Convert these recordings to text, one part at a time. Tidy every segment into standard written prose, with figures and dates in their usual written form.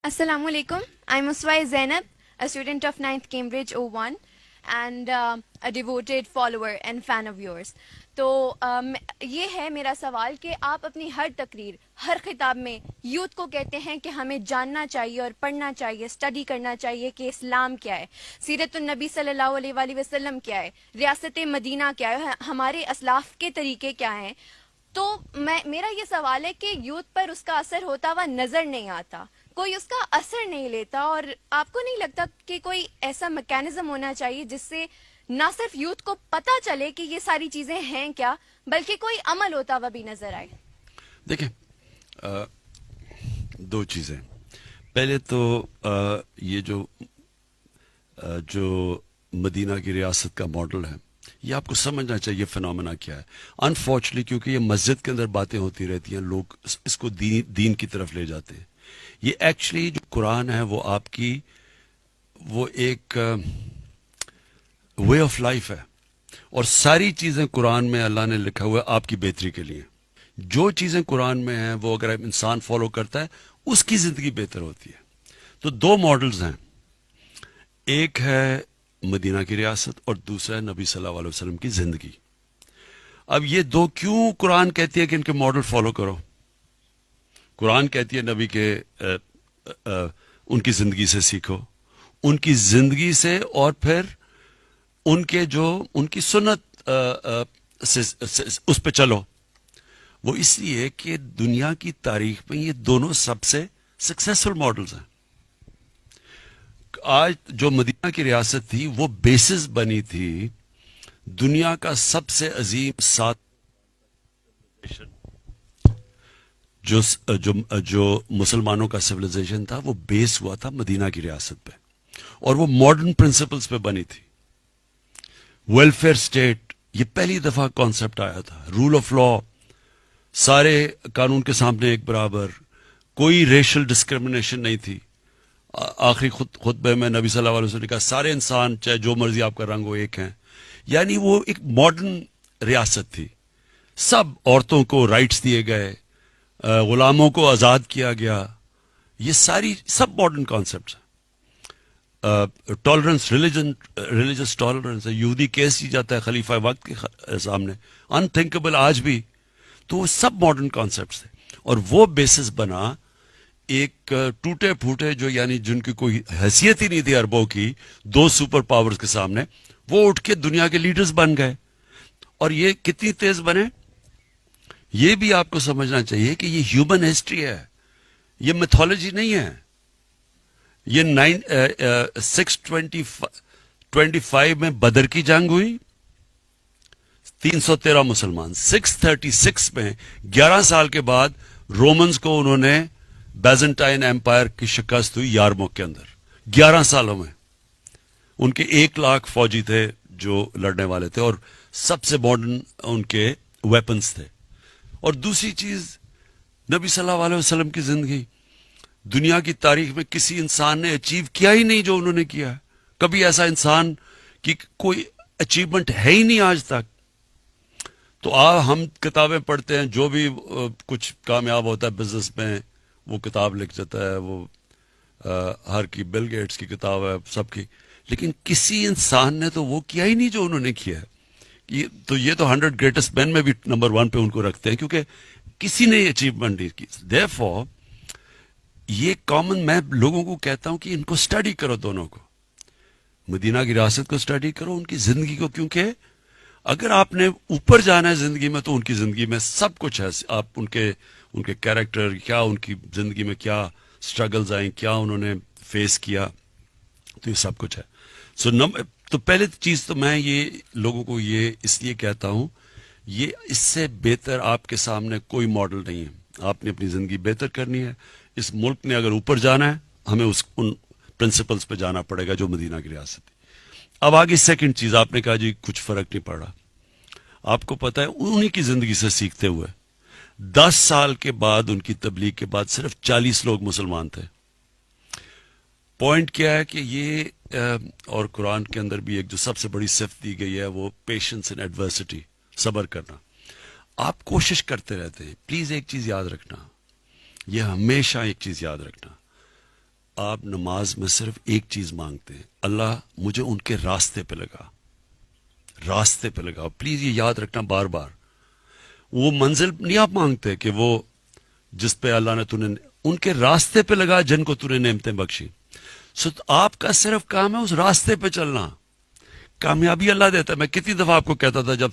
Assalamu alaikum. I'm Uswai Zainab, a student of 9th Cambridge O1 and a devoted follower and fan of yours. تو یہ ہے میرا سوال کہ آپ اپنی ہر تقریر ہر خطاب میں یوتھ کو کہتے ہیں کہ ہمیں جاننا چاہیے اور پڑھنا چاہیے، اسٹڈی کرنا چاہیے کہ اسلام کیا ہے، سیرت النبی صلی اللہ علیہ وآلہ وسلم کیا ہے، ریاست مدینہ کیا ہے، ہمارے اسلاف کے طریقے کیا ہیں. تو میرا یہ سوال ہے کہ یوتھ پر اس کا اثر ہوتا ہوا نظر نہیں آتا، کوئی اس کا اثر نہیں لیتا، اور آپ کو نہیں لگتا کہ کوئی ایسا میکینزم ہونا چاہیے جس سے نہ صرف یوتھ کو پتہ چلے کہ یہ ساری چیزیں ہیں کیا، بلکہ کوئی عمل ہوتا ہوا بھی نظر آئے؟ دیکھیں، دو چیزیں. پہلے تو یہ جو مدینہ کی ریاست کا ماڈل ہے، یہ آپ کو سمجھنا چاہیے فنامنا کیا ہے. انفارچونیٹلی کیونکہ یہ مسجد کے اندر باتیں ہوتی رہتی ہیں، لوگ اس کو دین کی طرف لے جاتے ہیں. یہ ایکچولی جو قرآن ہے وہ آپ کی وہ ایک وے آف لائف ہے، اور ساری چیزیں قرآن میں اللہ نے لکھا ہوا ہے آپ کی بہتری کے لیے. جو چیزیں قرآن میں ہیں وہ اگر انسان فالو کرتا ہے اس کی زندگی بہتر ہوتی ہے. تو دو ماڈلز ہیں، ایک ہے مدینہ کی ریاست اور دوسرا ہے نبی صلی اللہ علیہ وسلم کی زندگی. اب یہ دو کیوں قرآن کہتی ہے کہ ان کے ماڈل فالو کرو؟ قرآن کہتی ہے نبی کے ان کی زندگی سے سیکھو، ان کی زندگی سے، اور پھر ان کی سنت اس پہ چلو. وہ اس لیے کہ دنیا کی تاریخ میں یہ دونوں سب سے سکسیسفل ماڈلز ہیں. آج جو مدینہ کی ریاست تھی وہ بیسس بنی تھی دنیا کا سب سے عظیم جو مسلمانوں کا سویلائزیشن تھا وہ بیس ہوا تھا مدینہ کی ریاست پہ، اور وہ ماڈرن پرنسپلز پہ بنی تھی. ویلفیئر اسٹیٹ، یہ پہلی دفعہ کانسیپٹ آیا تھا. رول آف لا، سارے قانون کے سامنے ایک برابر، کوئی ریشل ڈسکرمنیشن نہیں تھی. آخری خطبے میں نبی صلی اللہ علیہ وسلم نے کہا سارے انسان چاہے جو مرضی آپ کا رنگ ہو ایک ہیں. یعنی وہ ایک ماڈرن ریاست تھی. سب عورتوں کو رائٹس دیے گئے، غلاموں کو آزاد کیا گیا. یہ سب ماڈرن کانسیپٹس ہیں. ٹالرنس، ریلیجس ٹالرنس ہے. یہودی کیس ہی جاتا ہے خلیفہ وقت کے سامنے، انتھنکیبل آج بھی. تو وہ سب ماڈرن کانسیپٹس تھے، اور وہ بیسس بنا ایک ٹوٹے پھوٹے جو یعنی جن کی کوئی حیثیت ہی نہیں تھی عربوں کی، دو سپر پاورز کے سامنے وہ اٹھ کے دنیا کے لیڈرز بن گئے. اور یہ کتنی تیز بنے یہ بھی آپ کو سمجھنا چاہیے کہ یہ ہیومن ہسٹری ہے، یہ میتھولوجی نہیں ہے. یہ 625 میں بدر کی جنگ ہوئی، 313 مسلمان. 636 میں 11 سال کے بعد رومنز کو انہوں نے بیزنٹائن ایمپائر کی شکست ہوئی یارموک کے اندر. 11 سالوں میں ان کے 1 لاکھ فوجی تھے جو لڑنے والے تھے، اور سب سے ماڈرن ان کے ویپنز تھے. اور دوسری چیز، نبی صلی اللہ علیہ وسلم کی زندگی دنیا کی تاریخ میں کسی انسان نے اچیو کیا ہی نہیں جو انہوں نے کیا ہے. کبھی ایسا انسان کی کوئی اچیومنٹ ہے ہی نہیں آج تک. تو ہم کتابیں پڑھتے ہیں، جو بھی کچھ کامیاب ہوتا ہے بزنس میں وہ کتاب لکھ جاتا ہے، وہ ہر کی بل گیٹس کی کتاب ہے، سب کی. لیکن کسی انسان نے تو وہ کیا ہی نہیں جو انہوں نے کیا ہے. تو یہ تو 100 گریٹسٹ مین میں بھی نمبر 1 پہ ان کو رکھتے ہیں، کیونکہ کسی نے اچیومنٹ نہیں کی. therefore یہ کامن، میں لوگوں کو کہتا ہوں کہ ان کو اسٹڈی کرو، دونوں کو، مدینہ کی ریاست کو اسٹڈی کرو، ان کی زندگی کو. کیونکہ اگر آپ نے اوپر جانا ہے زندگی میں تو ان کی زندگی میں سب کچھ ہے. آپ ان کے کیریکٹر کیا، ان کی زندگی میں کیا سٹرگلز آئیں، کیا انہوں نے فیس کیا، تو یہ سب کچھ ہے. تو پہلے چیز تو میں یہ لوگوں کو یہ اس لیے کہتا ہوں، یہ اس سے بہتر آپ کے سامنے کوئی ماڈل نہیں ہے. آپ نے اپنی زندگی بہتر کرنی ہے. اس ملک نے اگر اوپر جانا ہے ہمیں ان پرنسپلز پہ جانا پڑے گا جو مدینہ کی ریاست ہے. اب آگے سیکنڈ چیز، آپ نے کہا جی کچھ فرق نہیں پڑ رہا. آپ کو پتہ ہے انہی کی زندگی سے سیکھتے ہوئے 10 سال کے بعد ان کی تبلیغ کے بعد صرف 40 لوگ مسلمان تھے. پوائنٹ کیا ہے کہ یہ اور قرآن کے اندر بھی ایک جو سب سے بڑی صفت دی گئی ہے وہ پیشنس ان ایڈورسٹی، صبر کرنا. آپ کوشش کرتے رہتے ہیں. پلیز ایک چیز یاد رکھنا، یہ ہمیشہ ایک چیز یاد رکھنا، آپ نماز میں صرف ایک چیز مانگتے ہیں, اللہ مجھے ان کے راستے پہ لگا. پلیز یہ یاد رکھنا بار بار. وہ منزل نہیں آپ مانگتے کہ وہ جس پہ اللہ نے تُونے ان کے راستے پہ لگا جن کو تُونے نعمتیں بخشی. سو آپ کا صرف کام ہے اس راستے پہ چلنا. کامیابی اللہ دیتا ہے. میں کتنی دفعہ آپ کو کہتا تھا جب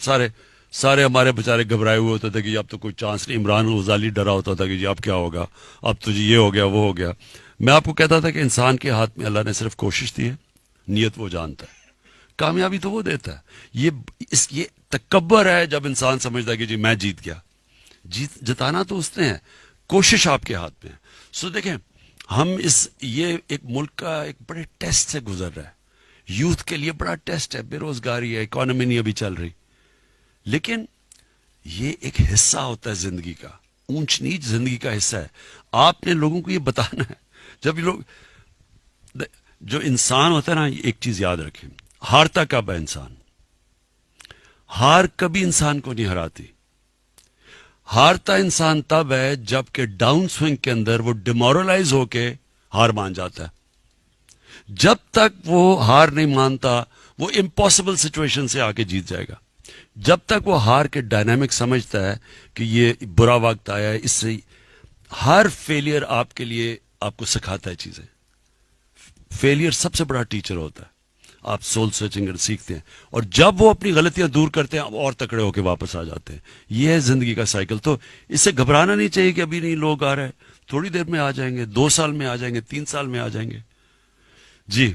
سارے ہمارے بیچارے گھبرائے ہوئے ہوتے تھے کہ اب تو کوئی چانس نہیں. عمران غزالی ڈرا ہوتا تھا کہ جی اب کیا ہوگا, اب تو جی یہ ہو گیا وہ ہو گیا. میں آپ کو کہتا تھا کہ انسان کے ہاتھ میں اللہ نے صرف کوشش دی ہے, نیت وہ جانتا ہے, کامیابی تو وہ دیتا ہے. یہ تکبر ہے جب انسان سمجھتا ہے کہ جی میں جیت گیا. جتانا تو اس نے ہے, کوشش آپ کے ہاتھ میں ہے. سو دیکھیں ہم یہ ایک ملک کا ایک بڑے ٹیسٹ سے گزر رہا ہے. یوتھ کے لیے بڑا ٹیسٹ ہے, بے روزگاری ہے, اکانومی نہیں ابھی چل رہی. لیکن یہ ایک حصہ ہوتا ہے زندگی کا, اونچ نیچ زندگی کا حصہ ہے. آپ نے لوگوں کو یہ بتانا ہے. جب یہ لوگ جو انسان ہوتا ہے نا, ایک چیز یاد رکھیں, ہارتا کب ہے انسان؟ ہار کبھی انسان کو نہیں ہراتی. ہارتا انسان تب ہے جب کہ ڈاؤن سوئنگ کے اندر وہ ڈیمورلائز ہو کے ہار مان جاتا ہے. جب تک وہ ہار نہیں مانتا وہ امپاسبل سچویشن سے آ کے جیت جائے گا. جب تک وہ ہار کے ڈائنامک سمجھتا ہے کہ یہ برا وقت آیا ہے, اس سے ہر فیلئر آپ کے لیے آپ کو سکھاتا ہے چیزیں. فیلئر سب سے بڑا ٹیچر ہوتا ہے. آپ سول سرچنگ سیکھتے ہیں, اور جب وہ اپنی غلطیاں دور کرتے ہیں اور تکڑے ہو کے واپس آ جاتے ہیں. یہ ہے زندگی کا سائیکل. تو اس سے گھبرانا نہیں چاہیے کہ ابھی نہیں لوگ آ رہے ہیں, تھوڑی دیر میں آ جائیں گے, 2 سال میں آ جائیں گے, 3 سال میں آ جائیں گے. جی